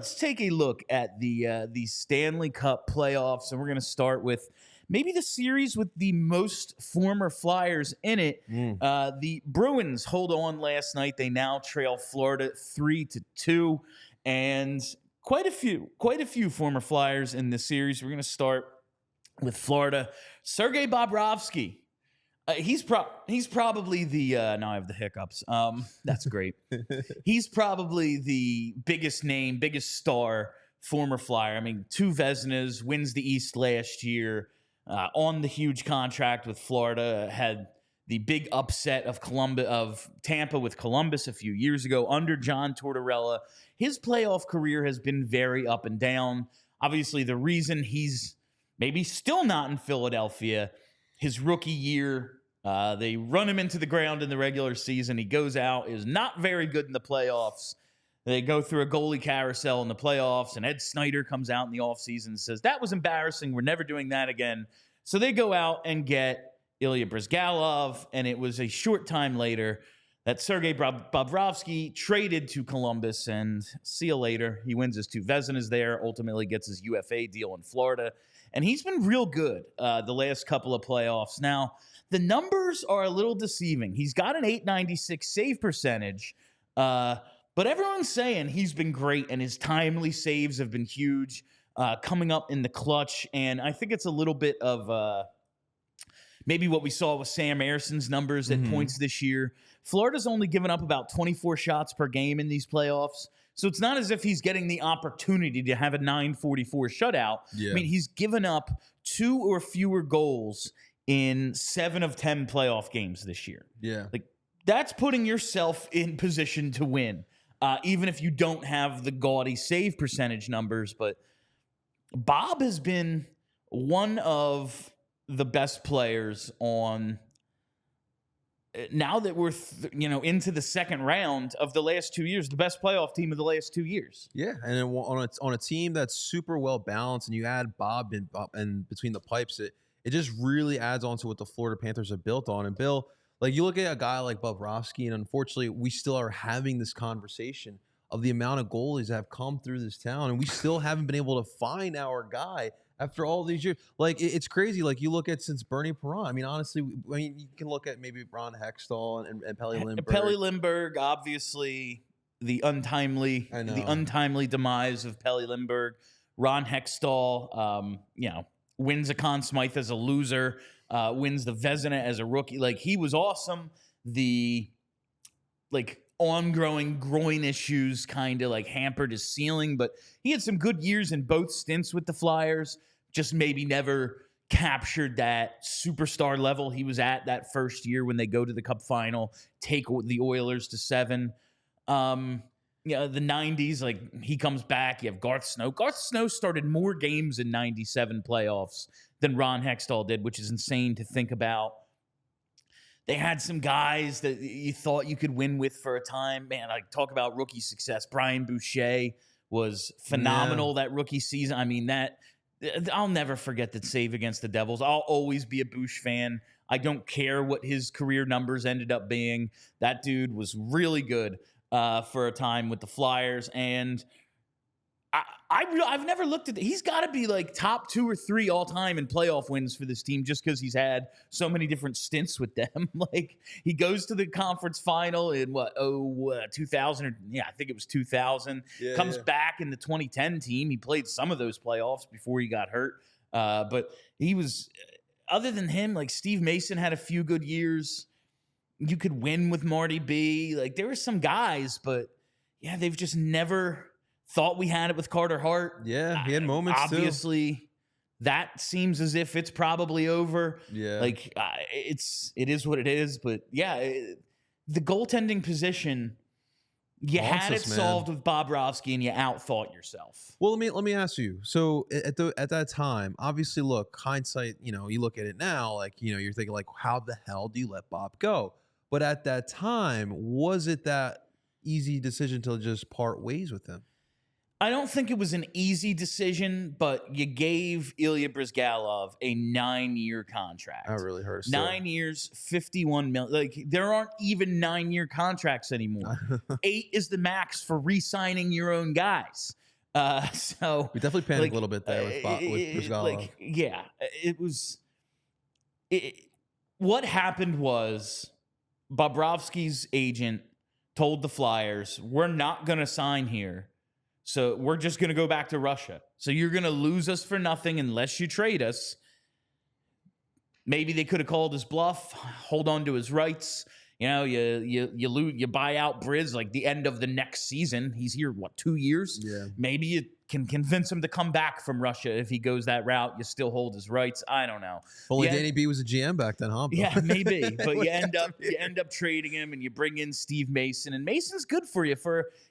let's take a look at the Stanley Cup playoffs, and we're going to start with maybe the series with the most former Flyers in it. The Bruins hold on last night. They now trail Florida 3-2, and quite a few former Flyers in this series. We're going to start with Florida. Sergei Bobrovsky. He's probably the now I have the hiccups. That's great. He's probably the biggest name, biggest star, former Flyer. I mean, 2 Vezinas, wins the East last year, on the huge contract with Florida. Had the big upset of Tampa with Columbus a few years ago under John Tortorella. His playoff career has been very up and down. Obviously, the reason he's maybe still not in Philadelphia, his rookie year, they run him into the ground in the regular season. He goes out, is not very good in the playoffs. They go through a goalie carousel in the playoffs, and Ed Snyder comes out in the offseason and says, that was embarrassing. We're never doing that again. So they go out and get Ilya Bryzgalov, and it was a short time later that Sergei Bobrovsky traded to Columbus, and see you later. He wins his 2 Vezinas there, ultimately gets his UFA deal in Florida. And he's been real good the last couple of playoffs. Now, the numbers are a little deceiving. He's got an .896 save percentage, but everyone's saying he's been great, and his timely saves have been huge, coming up in the clutch. And I think it's a little bit of maybe what we saw with Sam Erson's numbers at points this year. Florida's only given up about 24 shots per game in these playoffs. So it's not as if he's getting the opportunity to have a .944 shutout. Yeah. I mean, he's given up 2 or fewer goals in 7 of 10 playoff games this year. Yeah. Like, that's putting yourself in position to win, even if you don't have the gaudy save percentage numbers. But Bob has been one of the best players on... Now that we're into the second round of the last 2 years, the best playoff team of the last 2 years. Yeah, and on a team that's super well balanced, and you add Bob in between the pipes, it just really adds on to what the Florida Panthers are built on. And Bill, like, you look at a guy like Bobrovsky, and unfortunately, we still are having this conversation of the amount of goalies that have come through this town, and we still haven't been able to find our guy. After all these years, like, it's crazy. Like, you look at since Bernie Perron. I mean, honestly, you can look at maybe Ron Hextall and Pelle Lindbergh. Pelle Lindbergh, obviously, the untimely demise of Pelle Lindbergh. Ron Hextall, wins a Conn Smythe as a loser, wins the Vezina as a rookie. Like, he was awesome. The ongoing groin issues kind of hampered his ceiling, but he had some good years in both stints with the Flyers. Just maybe never captured that superstar level he was at that first year when they go to the Cup final, take the Oilers to 7. The 90s, he comes back. You have Garth Snow. Garth Snow started more games in 97 playoffs than Ron Hextall did, which is insane to think about. They had some guys that you thought you could win with for a time. Man, talk about rookie success. Brian Boucher was phenomenal that rookie season. I mean, I'll never forget that save against the Devils. I'll always be a Bouch fan. I don't care what his career numbers ended up being. That dude was really good for a time with the Flyers. And I've never looked at he's got to be top 2 or 3 all time in playoff wins for this team, just because he's had so many different stints with them. He goes to the conference final in 2000, I think it was 2000. Comes back in the 2010 team. He played some of those playoffs before he got hurt. But he was, other than him, Steve Mason had a few good years. You could win with Marty B. There were some guys, but they've just never thought we had it with Carter Hart. Yeah, he had moments obviously, that seems as if it's probably over. Yeah. It is what it is. But, the goaltending position, you had it solved with Bobrovsky, and you outthought yourself. Well, let me ask you. So at that time, obviously, look, hindsight, you look at it now, you're thinking, how the hell do you let Bob go? But at that time, was it that easy decision to just part ways with him? I don't think it was an easy decision, but you gave Ilya Bryzgalov a 9-year contract. That really hurts. 9 years, $51 million. There aren't even 9-year contracts anymore. 8 is the max for re-signing your own guys. So We definitely panicked a little bit there with Brzgalov. yeah, it was. What happened was Bobrovsky's agent told the Flyers, "We're not going to sign here, so we're just going to go back to Russia. So you're going to lose us for nothing unless you trade us." Maybe they could have called his bluff, hold on to his rights. You know, you buy out Briz like the end of the next season. He's here, 2 years? Yeah. Maybe you can convince him to come back from Russia if he goes that route. You still hold his rights. I don't know. Only Danny B was a GM back then, huh? Bill? Yeah, maybe. But you end up trading him, and you bring in Steve Mason, and Mason's good for you.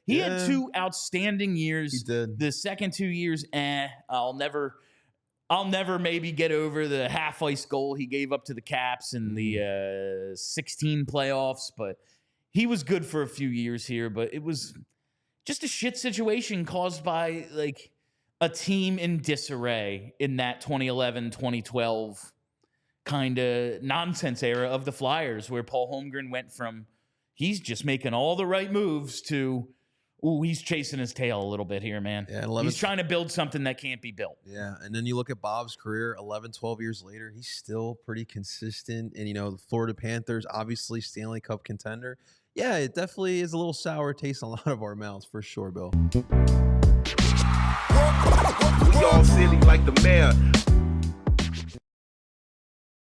He had 2 outstanding years. He did. The second 2 years, I'll never maybe get over the half-ice goal he gave up to the Caps in the 16 playoffs, but he was good for a few years here. But it was just a shit situation caused by like a team in disarray in that 2011, 2012 kind of nonsense era of the Flyers, where Paul Holmgren went from he's just making all the right moves to he's chasing his tail a little bit here, man. Yeah, he's trying to build something that can't be built. Yeah, and then you look at Bob's career, 11, 12 years later, he's still pretty consistent. And, the Florida Panthers, obviously Stanley Cup contender. Yeah, it definitely is a little sour taste on a lot of our mouths, for sure, Bill. We all silly like the mayor.